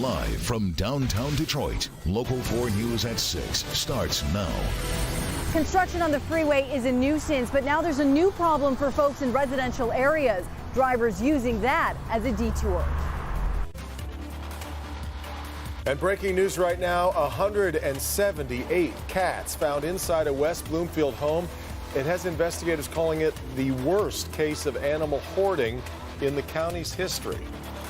Live from downtown Detroit, Local 4 News at 6 starts now. Construction on the freeway is a nuisance, but now there's a new problem for folks in residential areas. Drivers using that as a detour. And breaking news right now, 178 cats found inside a West Bloomfield home. It has investigators calling it the worst case of animal hoarding in the county's history.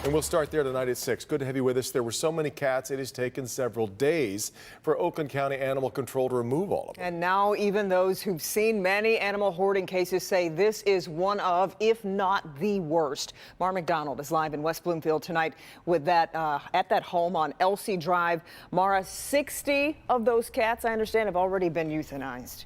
And we'll start there tonight at 6. Good to have you with us. There were so many cats, it has taken several days for Oakland County Animal Control to remove all of them. And now even those who've seen many animal hoarding cases say this is one of, if not the worst. Mara McDonald is live in West Bloomfield tonight with that at that home on Elsie Drive. Mara, 60 of those cats, I understand, have already been euthanized.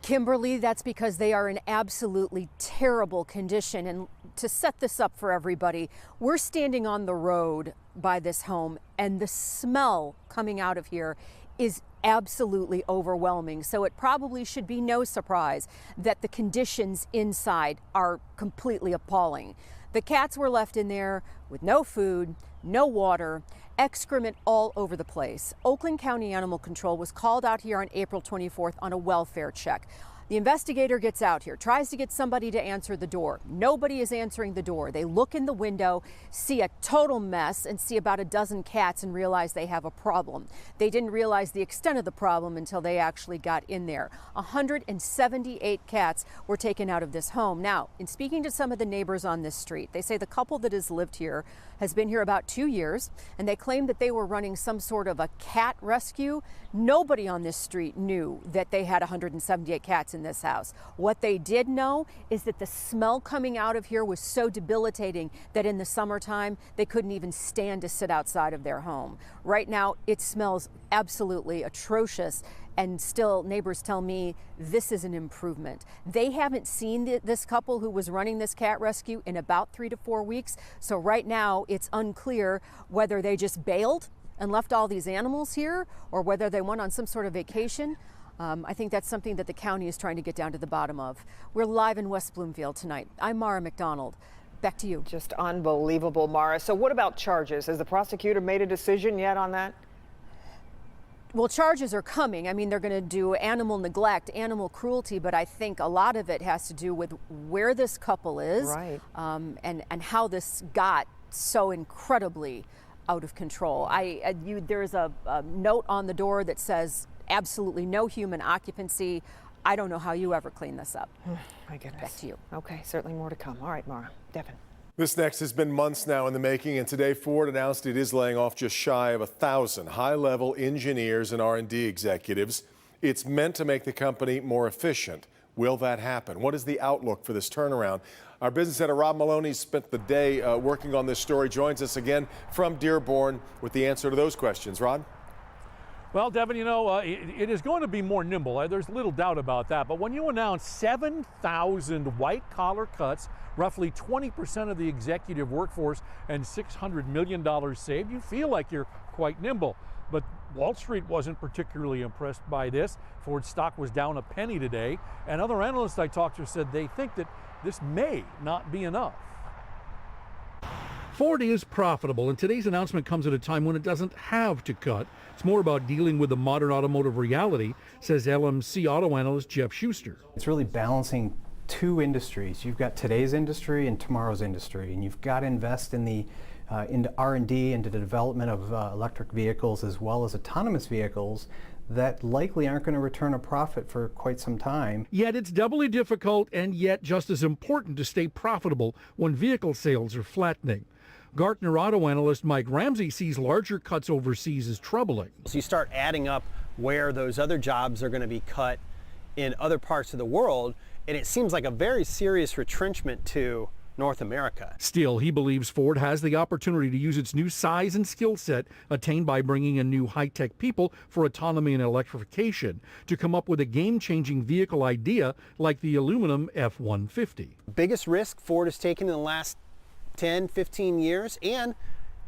Kimberly, that's because they are in absolutely terrible condition. And to set this up for everybody, we're standing on the road by this home, and the smell coming out of here is absolutely overwhelming. So it probably should be no surprise that the conditions inside are completely appalling. The cats were left in there with no food, no water, excrement all over the place. Oakland County Animal Control was called out here on April 24th on a welfare check. The investigator gets out here, tries to get somebody to answer the door. Nobody is answering the door. They look in the window, see a total mess, and see about a dozen cats and realize they have a problem. They didn't realize the extent of the problem until they actually got in there. 178 cats were taken out of this home. Now, in speaking to some of the neighbors on this street, they say the couple that has lived here has been here about 2 years, and they claim that they were running some sort of a cat rescue. Nobody on this street knew that they had 178 cats in this house. What they did know is that the smell coming out of here was so debilitating that in the summertime they couldn't even stand to sit outside of their home. Right now it smells absolutely atrocious, and still neighbors tell me this is an improvement. They haven't seen this couple who was running this cat rescue in about 3 to 4 weeks, so right now it's unclear whether they just bailed and left all these animals here or whether they went on some sort of vacation. I think that's something that the county is trying to get down to the bottom of. We're live in West Bloomfield tonight. I'm Mara McDonald. Back to you. Just unbelievable, Mara. So what about charges? Has the prosecutor made a decision yet on that? Well, charges are coming. I mean, they're going to do animal neglect, animal cruelty, but I think a lot of it has to do with where this couple is, right, and how this got so incredibly out of control. There's a note on the door that says absolutely no human occupancy. I don't know how you ever clean this up. My goodness. Back to you. Okay, certainly more to come. All right, Mara. Devin. This next has been months now in the making, and today Ford announced it is laying off just shy of 1,000 high-level engineers and R&D executives. It's meant to make the company more efficient. Will that happen? What is the outlook for this turnaround? Our business editor Rob Maloney spent the day working on this story, joins us again from Dearborn with the answer to those questions. Rod? Well, Devin, you know, it is going to be more nimble. There's little doubt about that. But when you announce 7,000 white-collar cuts, roughly 20% of the executive workforce, and $600 million saved, you feel like you're quite nimble. But Wall Street wasn't particularly impressed by this. Ford stock was down a penny today. And other analysts I talked to said they think that this may not be enough. Ford is profitable, and today's announcement comes at a time when it doesn't have to cut. It's more about dealing with the modern automotive reality, says LMC auto analyst Jeff Schuster. It's really balancing two industries. You've got today's industry and tomorrow's industry, and you've got to invest in the into R&D, into the development of electric vehicles as well as autonomous vehicles that likely aren't going to return a profit for quite some time. Yet it's doubly difficult and yet just as important to stay profitable when vehicle sales are flattening. Gartner auto analyst Mike Ramsey sees larger cuts overseas as troubling. So you start adding up where those other jobs are going to be cut in other parts of the world, and it seems like a very serious retrenchment to North America. Still, he believes Ford has the opportunity to use its new size and skill set attained by bringing in new high-tech people for autonomy and electrification to come up with a game-changing vehicle idea like the aluminum F-150. Biggest risk Ford has taken in the last 10, 15 years, and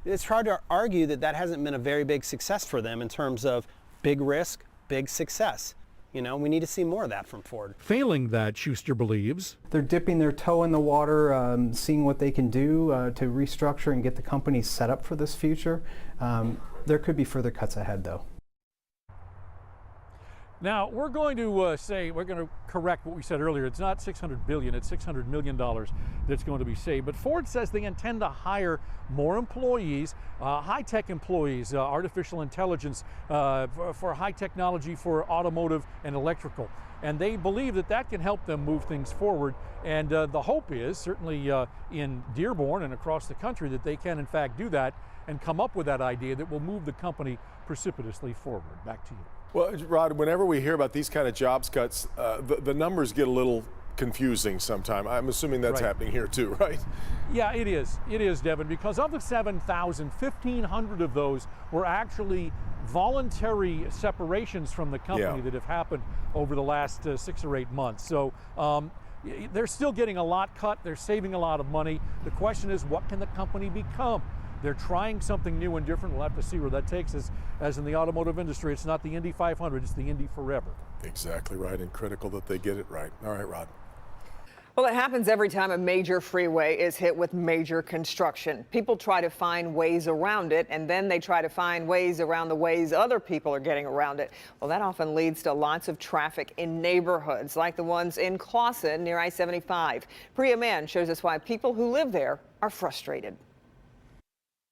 it's hard to argue that that hasn't been a very big success for them in terms of big risk, big success. You know, we need to see more of that from Ford. Failing that, Schuster believes, They're dipping their toe in the water, seeing what they can do to restructure and get the company set up for this future. There could be further cuts ahead, though. Now, we're going to correct what we said earlier. It's not $600 billion, it's $600 million that's going to be saved. But Ford says they intend to hire more employees, high-tech employees, artificial intelligence, for high technology for automotive and electrical. And they believe that that can help them move things forward. And the hope is, certainly in Dearborn and across the country, that they can in fact do that and come up with that idea that will move the company precipitously forward. Back to you. Well, Rod, whenever we hear about these kind of jobs cuts, the numbers get a little confusing sometime. I'm assuming that's happening here too, right? Yeah, it is. It is, Devin, because of the 7,000, 1,500 of those were actually voluntary separations from the company that have happened over the last 6 or 8 months. So they're still getting a lot cut. They're saving a lot of money. The question is, what can the company become? They're trying something new and different. We'll have to see where that takes us. As in the automotive industry, it's not the Indy 500, it's the Indy Forever. Exactly right, and critical that they get it right. All right, Rod. Well, it happens every time a major freeway is hit with major construction. People try to find ways around it, and then they try to find ways around the ways other people are getting around it. Well, that often leads to lots of traffic in neighborhoods like the ones in Clawson near I-75. Priya Mann shows us why people who live there are frustrated.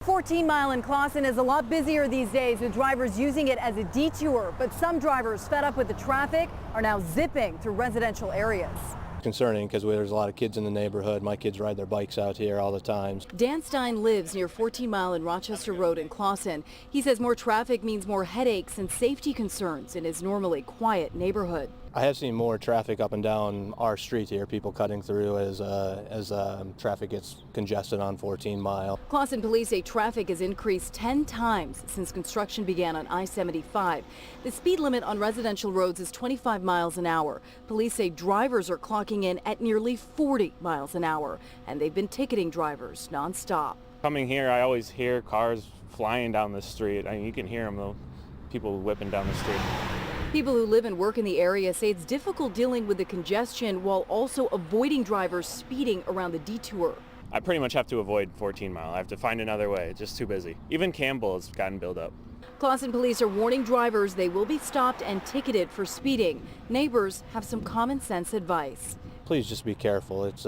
14 Mile in Clawson is a lot busier these days with drivers using it as a detour, but some drivers fed up with the traffic are now zipping through residential areas. Concerning because there's a lot of kids in the neighborhood. My kids ride their bikes out here all the time. Dan Stein lives near 14 Mile and Rochester Road in Clawson. He says more traffic means more headaches and safety concerns in his normally quiet neighborhood. I have seen more traffic up and down our street here, people cutting through as traffic gets congested on 14 Mile. Clawson police say traffic has increased 10 times since construction began on I-75. The speed limit on residential roads is 25 miles an hour. Police say drivers are clocking in at nearly 40 miles an hour, and they've been ticketing drivers nonstop. Coming here, I always hear cars flying down the street. I mean, you can hear them, though, people whipping down the street. People who live and work in the area say it's difficult dealing with the congestion while also avoiding drivers speeding around the detour. I pretty much have to avoid 14 Mile. I have to find another way. It's just too busy. Even Campbell has gotten built up. Clawson police are warning drivers they will be stopped and ticketed for speeding. Neighbors have some common sense advice. Please just be careful. It's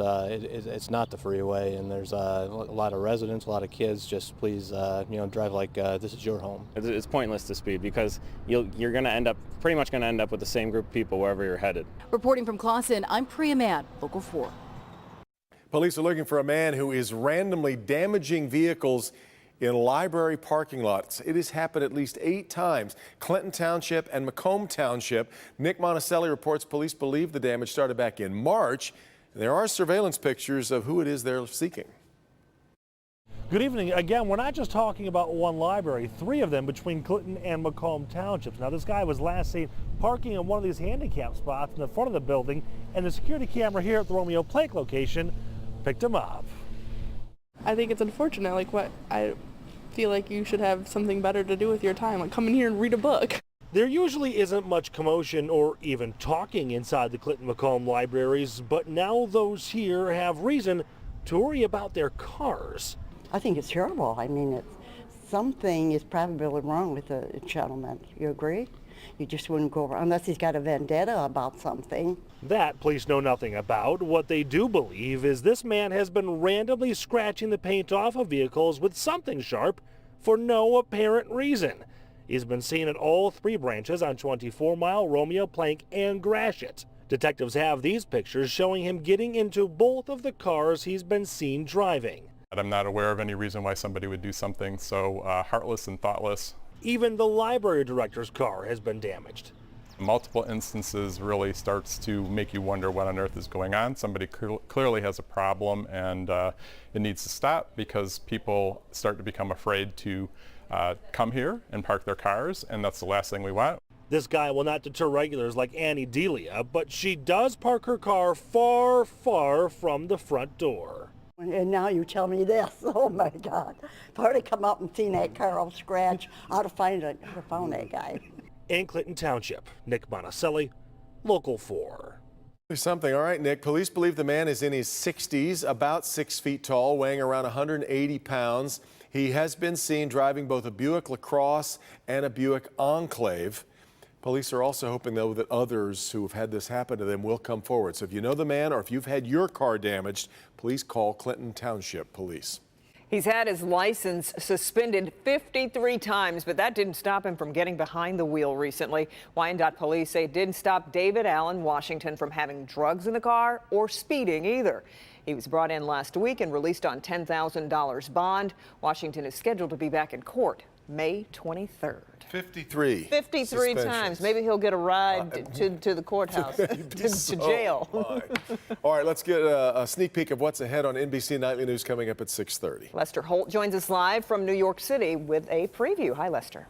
not the freeway, and there's a lot of residents, a lot of kids. Just please, drive like this is your home. It's pointless to speed because you're going to end up, pretty much going to end up with the same group of people wherever you're headed. Reporting from Clawson, I'm Priya Mann, Local 4. Police are looking for a man who is randomly damaging vehicles in library parking lots. It has happened at least 8 times. Clinton Township and Macomb Township. Nick Monticelli reports police believe the damage started back in March. There are surveillance pictures of who it is they're seeking. Good evening. Again, we're not just talking about one library, 3 of them between Clinton and Macomb Townships. Now, this guy was last seen parking in one of these handicap spots in the front of the building, and the security camera here at the Romeo Plank location picked him up. I think it's unfortunate. I feel like you should have something better to do with your time, like come in here and read a book. There usually isn't much commotion or even talking inside the Clinton Macomb libraries, but now those here have reason to worry about their cars. I think it's terrible. I mean, something is probably wrong with the gentleman. You agree? You just wouldn't go around unless he's got a vendetta about something. That police know nothing about. What they do believe is this man has been randomly scratching the paint off of vehicles with something sharp for no apparent reason. He's been seen at all 3 branches on 24 Mile, Romeo Plank, and Gratiot. Detectives have these pictures showing him getting into both of the cars he's been seen driving. I'm not aware of any reason why somebody would do something so heartless and thoughtless. Even the library director's car has been damaged. Multiple instances really starts to make you wonder what on earth is going on. Somebody clearly has a problem, and it needs to stop because people start to become afraid to come here and park their cars, and that's the last thing we want. This guy will not deter regulars like Annie Delia, but she does park her car far, far from the front door. And now you tell me this. Oh my God. If I would have come up and seen that car all scratched, I'd have found that guy. In Clinton Township, Nick Monticelli, Local 4. Something. All right, Nick. Police believe the man is in his 60s, about 6 feet tall, weighing around 180 pounds. He has been seen driving both a Buick LaCrosse and a Buick Enclave. Police are also hoping, though, that others who have had this happen to them will come forward. So if you know the man or if you've had your car damaged, please call Clinton Township Police. He's had his license suspended 53 times, but that didn't stop him from getting behind the wheel recently. Wyandotte police say it didn't stop David Allen Washington from having drugs in the car or speeding either. He was brought in last week and released on $10,000 bond. Washington is scheduled to be back in court May 23rd. 53 times. Maybe he'll get a ride to the courthouse, to jail. All right, let's get a sneak peek of what's ahead on NBC Nightly News coming up at 6:30. Lester Holt joins us live from New York City with a preview. Hi, Lester.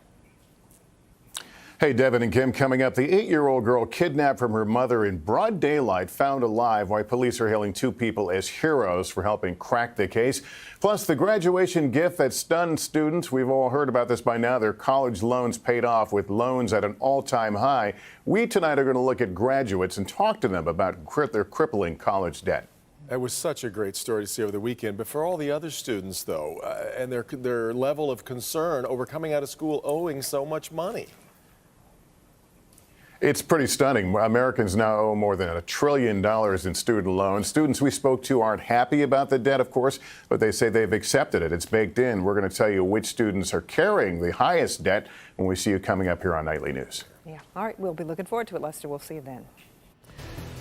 Hey, Devin and Kim, coming up, the 8-year-old girl kidnapped from her mother in broad daylight found alive, why police are hailing 2 people as heroes for helping crack the case. Plus, the graduation gift that stunned students. We've all heard about this by now. Their college loans paid off with loans at an all-time high. We tonight are going to look at graduates and talk to them about their crippling college debt. It was such a great story to see over the weekend. But for all the other students, though, and their level of concern over coming out of school owing so much money. It's pretty stunning. Americans now owe more than $1 trillion in student loans. Students we spoke to aren't happy about the debt, of course, but they say they've accepted it. It's baked in. We're going to tell you which students are carrying the highest debt when we see you coming up here on Nightly News. Yeah. All right. We'll be looking forward to it, Lester. We'll see you then.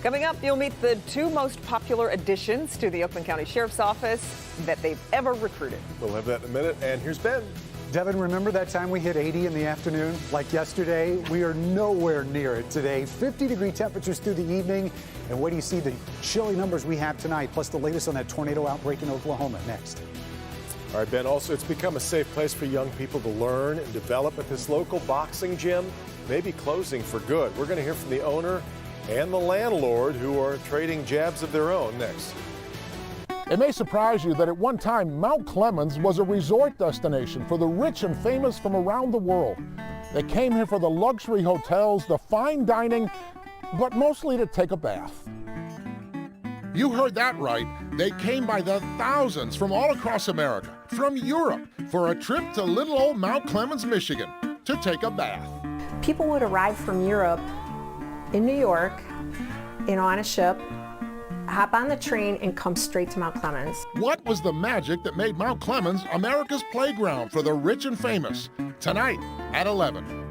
Coming up, you'll meet the 2 most popular additions to the Oakland County Sheriff's Office that they've ever recruited. We'll have that in a minute. And here's Ben. Devin, remember that time we hit 80 in the afternoon? Like yesterday, we are nowhere near it today. 50-degree temperatures through the evening. And wait do you see the chilly numbers we have tonight, plus the latest on that tornado outbreak in Oklahoma next. All right, Ben, also it's become a safe place for young people to learn and develop at this local boxing gym, maybe closing for good. We're going to hear from the owner and the landlord who are trading jabs of their own next. It may surprise you that at one time, Mount Clemens was a resort destination for the rich and famous from around the world. They came here for the luxury hotels, the fine dining, but mostly to take a bath. You heard that right. They came by the thousands from all across America, from Europe, for a trip to little old Mount Clemens, Michigan, to take a bath. People would arrive from Europe in New York, on a ship, hop on the train and come straight to Mount Clemens. What was the magic that made Mount Clemens America's playground for the rich and famous? Tonight at 11.